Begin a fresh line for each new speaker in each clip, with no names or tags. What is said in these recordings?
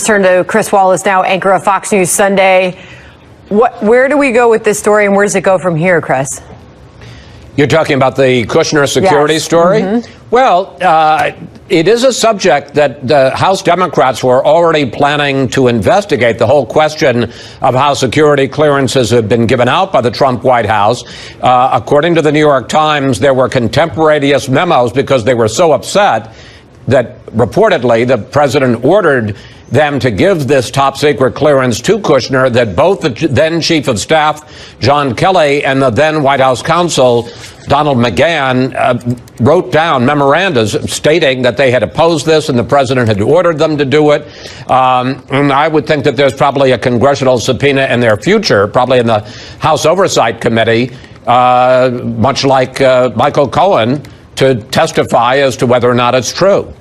Let's turn to Chris Wallace now, anchor of Fox News Sunday. Where do we go with this story, and where does it go from here, Chris?
You're talking about the Kushner security story? Mm-hmm. Well, it is a subject that the House Democrats were already planning to investigate, the whole question of how security clearances have been given out by the Trump White House. According to the New York Times, there were contemporaneous memos because they were so upset that reportedly the president ordered them to give this top secret clearance to Kushner, that both the then chief of staff, John Kelly, and the then White House counsel, Donald McGahn, wrote down memorandums stating that they had opposed this and the president had ordered them to do it. And I would think that there's probably a congressional subpoena in their future, probably in the House Oversight Committee, much like Michael Cohen, to testify as to whether or not it's true.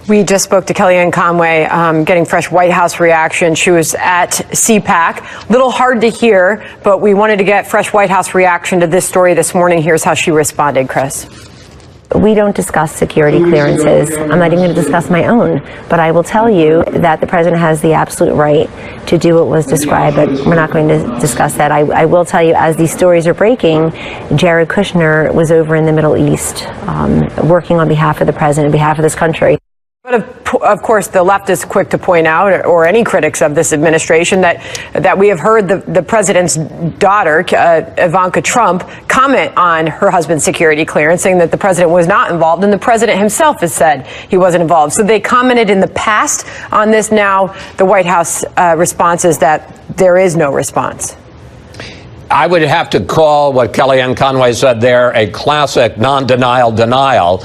We just spoke to Kellyanne Conway, getting fresh White House reaction. She was at CPAC. Little hard to hear, but we wanted to get fresh White House reaction to this story this morning. Here's how she responded, Chris.
We don't discuss security clearances. I'm not even going to discuss my own. But I will tell you that the president has the absolute right to do what was described, but we're not going to discuss that. I will tell you, as these stories are breaking, Jared Kushner was over in the Middle East working on behalf of the president, on behalf of this country.
But of course, the left is quick to point out, or any critics of this administration, that we have heard the president's daughter, Ivanka Trump, comment on her husband's security clearance, saying that the president was not involved, and the president himself has said he wasn't involved. So they commented in the past on this. Now the White House response is that there is no response.
I would have to call what Kellyanne Conway said there a classic non-denial denial.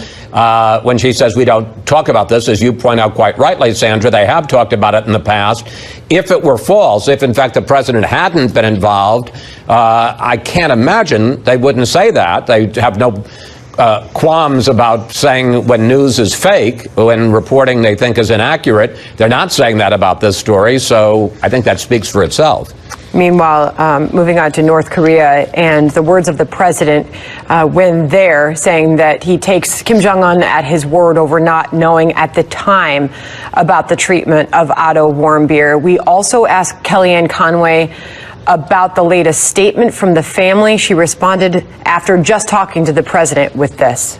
When she says we don't talk about this, as you point out quite rightly, Sandra, they have talked about it in the past. If it were false, if in fact the president hadn't been involved, I can't imagine they wouldn't say that. They have no qualms about saying when news is fake, when reporting they think is inaccurate. They're not saying that about this story, so I think that speaks for itself.
Meanwhile, moving on to North Korea and the words of the president when there, saying that he takes Kim Jong-un at his word over not knowing at the time about the treatment of Otto Warmbier. We also asked Kellyanne Conway about the latest statement from the family. She responded after just talking to the president with this.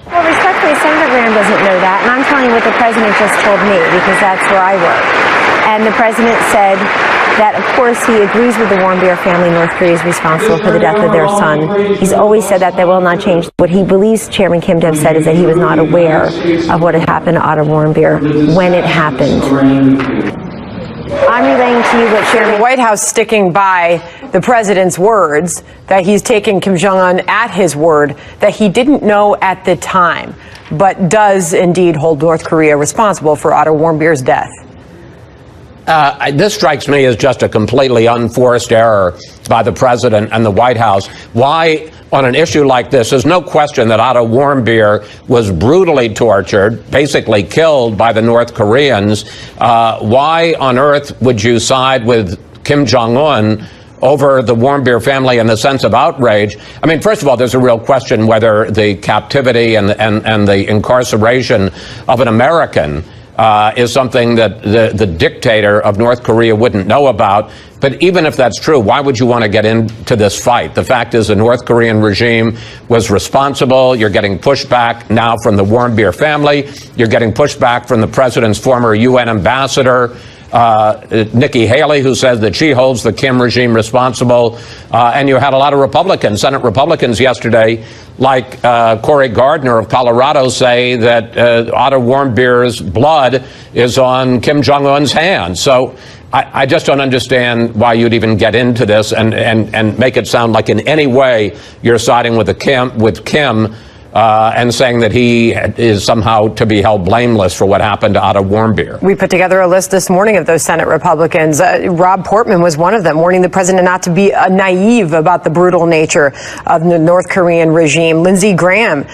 Well, respectfully, Senator Graham doesn't know that, and I'm telling you what the president just told me, because that's where I work. And the president said that, of course, he agrees with the Warmbier family. North Korea is responsible for the death of their son. He's always said that will not change. What he believes Chairman Kim to have said is that he was not aware of what had happened to Otto Warmbier when it happened. I'm relaying to you what Chairman...
The White House sticking by the president's words, that he's taking Kim Jong-un at his word, that he didn't know at the time, but does indeed hold North Korea responsible for Otto Warmbier's death.
This strikes me as just a completely unforced error by the president and the White House. Why, on an issue like this, there's no question that Otto Warmbier was brutally tortured, basically killed by the North Koreans. Why on earth would you side with Kim Jong-un over the Warmbier family in the sense of outrage? I mean, first of all, there's a real question whether the captivity and the incarceration of an American is something that the dictator of North Korea wouldn't know about. But even if that's true, why would you want to get into this fight? The fact is the North Korean regime was responsible. You're getting pushback now from the Warmbier family. You're getting pushback from the president's former UN ambassador, Nikki Haley, who says that she holds the Kim regime responsible. And you had a lot of Republicans, Senate Republicans yesterday, like Cory Gardner of Colorado, say that Otto Warmbier's blood is on Kim Jong-un's hands. So I just don't understand why you'd even get into this and make it sound like in any way you're siding with Kim and saying that he is somehow to be held blameless for what happened to Otto Warmbier.
We put together a list this morning of those Senate Republicans. Rob Portman was one of them, warning the president not to be naive about the brutal nature of the North Korean regime. Lindsey Graham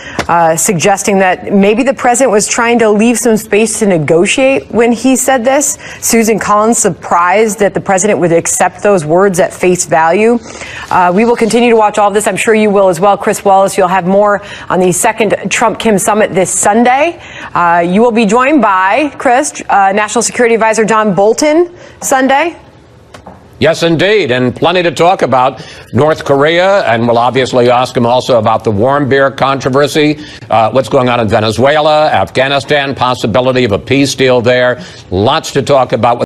suggesting that maybe the president was trying to leave some space to negotiate when he said this. Susan Collins surprised that the president would accept those words at face value. We will continue to watch all of this. I'm sure you will as well. Chris Wallace, you'll have more on these the second Trump-Kim summit this Sunday. You will be joined by, Chris, National Security Advisor John Bolton Sunday.
Yes, indeed, and plenty to talk about. North Korea, and we'll obviously ask him also about the Warmbier controversy, what's going on in Venezuela, Afghanistan, possibility of a peace deal there. Lots to talk about.